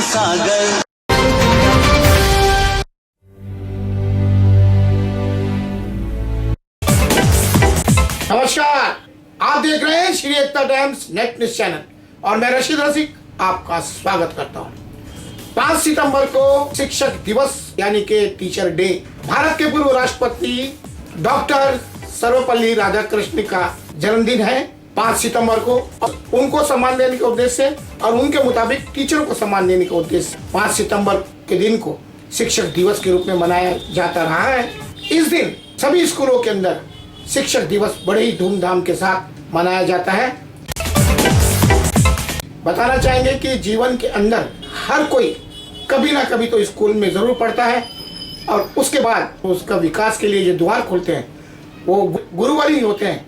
सागर। नमस्कार, आप देख रहे हैं श्री एकता टाइम्स नेट न्यूज चैनल और मैं रशीद रसिक आपका स्वागत करता हूं। 5 सितंबर को शिक्षक दिवस यानी कि टीचर डे, भारत के पूर्व राष्ट्रपति डॉक्टर सर्वपल्ली राधाकृष्णन का जन्मदिन है 5 सितंबर को। उनको सम्मान देने के उद्देश्य से और उनके मुताबिक टीचरों को सम्मान देने के उद्देश्य से 5 सितंबर के दिन को शिक्षक दिवस के रूप में मनाया जाता रहा है। इस दिन सभी स्कूलों के अंदर शिक्षक दिवस बड़े ही धूमधाम के साथ मनाया जाता है। बताना चाहेंगे कि जीवन के अंदर हर कोई कभी ना कभी तो स्कूल में जरूर पढ़ता है और उसके बाद उसका विकास के लिए जो द्वार खोलते हैं वो गुरुवर ही होते हैं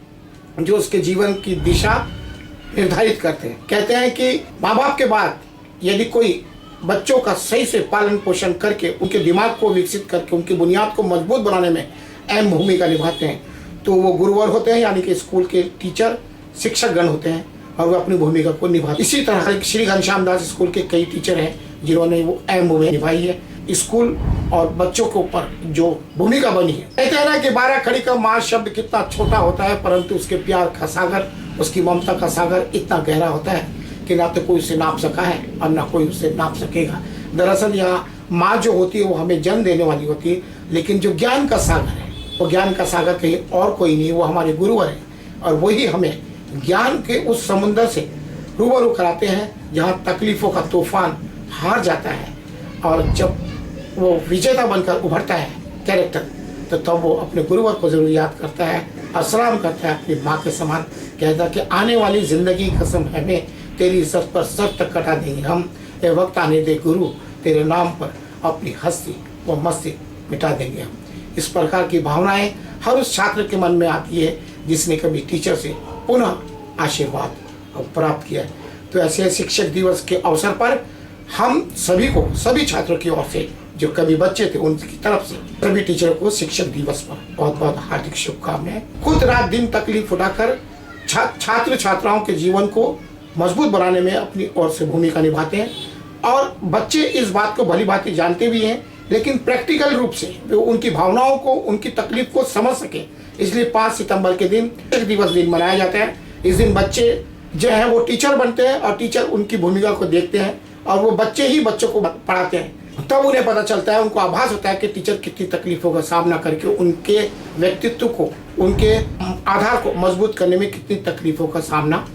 जो उसके जीवन की दिशा निर्धारित करते हैं। कहते हैं कि माँ बाप के बाद यदि कोई बच्चों का सही से पालन पोषण करके उनके दिमाग को विकसित करके उनकी बुनियाद को मजबूत बनाने में अहम भूमिका निभाते हैं तो वो गुरुवर होते हैं, यानी कि स्कूल के टीचर शिक्षक गण होते हैं और वो अपनी भूमिका को निभाते। इसी तरह श्री घनश्याम दास स्कूल के कई टीचर हैं जिन्होंने वो अहम भूमिका निभाई है स्कूल और बच्चों के ऊपर जो भूमिका बनी है। कहते हैं ना कि 12 खड़ी का माँ शब्द कितना छोटा होता है परंतु उसके प्यार का सागर, उसकी ममता का सागर इतना गहरा होता है कि ना तो कोई उसे नाप सका है और ना कोई उसे नाप सकेगा। दरअसल यहाँ माँ जो होती है वो हमें जन्म देने वाली होती है, लेकिन जो ज्ञान का सागर है वो ज्ञान का सागर कहीं और कोई नहीं, वो हमारे गुरुवर हैं और वही हमें ज्ञान के उस समुद्र से रूबरू कराते हैं जहाँ तकलीफों का तूफान हार जाता है और जब वो विजेता बनकर उभरता है कैरेक्टर तो तब वो अपने गुरुवर को जरूर याद करता है और सलाम करता है अपनी माँ के समान। कहता है कि आने वाली जिंदगी कसम हमें तेरी इज्जत पर सर तक कटा देंगे हम, ये वक्त आने दे गुरु तेरे नाम पर अपनी हस्ती व मस्ती मिटा देंगे हम। इस प्रकार की भावनाएं हर उस छात्र के मन में आती है जिसने कभी टीचर से पुनः आशीर्वाद प्राप्त किया है। तो ऐसे शिक्षक दिवस के अवसर पर हम सभी को, सभी छात्रों की ओर से जो कभी बच्चे थे उनकी तरफ से सभी टीचरों को शिक्षक दिवस पर बहुत बहुत हार्दिक शुभकामनाएं। खुद रात दिन तकलीफ उठाकर छात्र छात्राओं के जीवन को मजबूत बनाने में अपनी ओर से भूमिका निभाते हैं और बच्चे इस बात को भली भांति जानते भी हैं, लेकिन प्रैक्टिकल रूप से वो उनकी भावनाओं को, उनकी तकलीफ को समझ सके, इसलिए 5 सितंबर के दिन शिक्षक दिवस दिन मनाया जाता है। इस दिन बच्चे जो है वो टीचर बनते हैं और टीचर उनकी भूमिका को देखते हैं और वो बच्चे ही बच्चों को पढ़ाते हैं। तब उन्हें पता चलता है, उनको आभास होता है कि टीचर कितनी तकलीफों का सामना करके उनके व्यक्तित्व को, उनके आधार को मजबूत करने में कितनी तकलीफों का सामना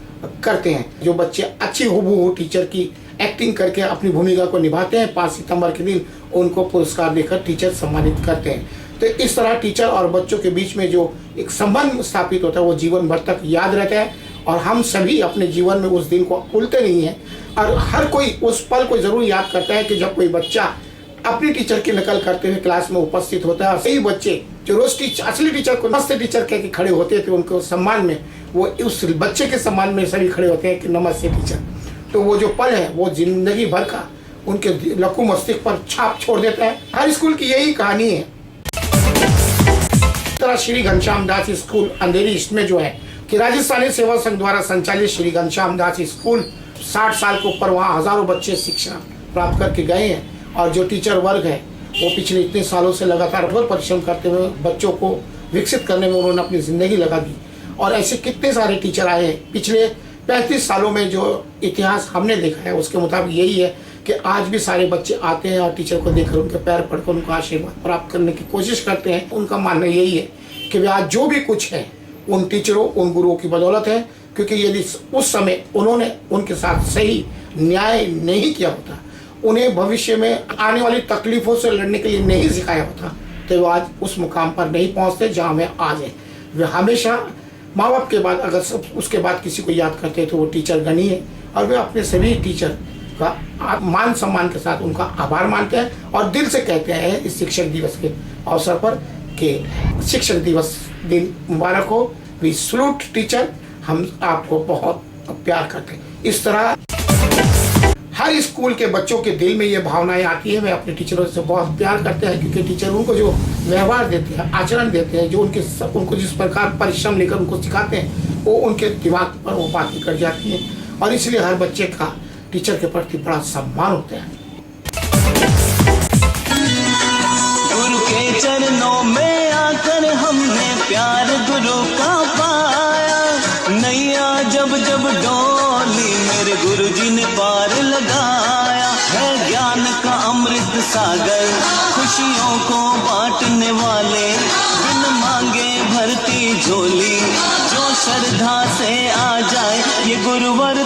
करते हैं। जो बच्चे अच्छी हूबहू टीचर की एक्टिंग करके अपनी भूमिका को निभाते हैं 5 सितंबर के दिन उनको पुरस्कार देकर टीचर सम्मानित करते हैं। तो इस तरह टीचर और बच्चों के बीच में जो एक संबंध स्थापित होता है वो जीवन भर तक याद रहता है और हम सभी अपने जीवन में उस दिन को भूलते नहीं हैं और हर कोई उस पल को जरूर याद करता है कि जब कोई बच्चा अपनी टीचर की नकल करते हुए क्लास में उपस्थित होता है और सही बच्चे जो रोज असली टीचर को नमस्ते टीचर कह के खड़े होते थे उनको सम्मान में वो उस बच्चे के सम्मान में सभी खड़े होते हैं कि नमस्ते टीचर। तो वो जो पल है वो जिंदगी भर का उनके लघु मस्तिष्क पर छाप छोड़ देता है। हर स्कूल की यही कहानी है। तरह श्री घनश्याम दास स्कूल अंधेरी ईस्ट में जो है कि राजस्थानी सेवा संघ द्वारा संचालित श्री घनश्याम दास स्कूल 60 साल के ऊपर वहाँ हजारों बच्चे शिक्षा प्राप्त करके गए हैं और जो टीचर वर्ग है वो पिछले इतने सालों से लगातार कठोर परिश्रम करते हुए बच्चों को विकसित करने में उन्होंने अपनी जिंदगी लगा दी और ऐसे कितने सारे टीचर आए हैं। पिछले 35 सालों में जो इतिहास हमने देखा है उसके मुताबिक यही है कि आज भी सारे बच्चे आते हैं और टीचर को देखकर उनके पैर पड़कर उनका आशीर्वाद प्राप्त करने की कोशिश करते हैं। उनका मानना यही है कि वे आज जो भी कुछ है उन टीचरों, उन गुरुओं की बदौलत है, क्योंकि यदि उस समय उन्होंने उनके साथ सही न्याय नहीं किया होता, उन्हें भविष्य में आने वाली तकलीफों से लड़ने के लिए नहीं सिखाया होता तो वो आज उस मुकाम पर नहीं पहुंचते जहां वे आज हैं। वे हमेशा माँ बाप के बाद अगर सब उसके बाद किसी को याद करते हैं तो वो टीचर गण ही है और वे अपने सभी टीचर का मान सम्मान के साथ उनका आभार मानते हैं और दिल से कहते हैं इस शिक्षक दिवस के अवसर पर कि शिक्षक दिवस दिन मुबारक हो। वी सैल्यूट टीचर, हम आपको बहुत प्यार करते हैं। इस तरह हर स्कूल के बच्चों के दिल में ये भावनाएं आती है, वे अपने टीचरों से बहुत प्यार करते हैं क्योंकि टीचर उनको जो व्यवहार देते हैं, आचरण देते हैं, जो उनको जिस प्रकार परिश्रम लेकर उनको सिखाते हैं वो उनके दिमाग पर वो बातें कर जाती हैं और इसलिए हर बच्चे का टीचर के प्रति बड़ा सम्मान होता है। के चरणों में आकर हमने प्यार गुरु का पाया। नैया जब जब डोली मेरे गुरु जी ने पार लगाया। है ज्ञान का अमृत सागर, खुशियों को बांटने वाले, बिन मांगे भरती झोली, जो श्रद्धा से आ जाए ये गुरुवर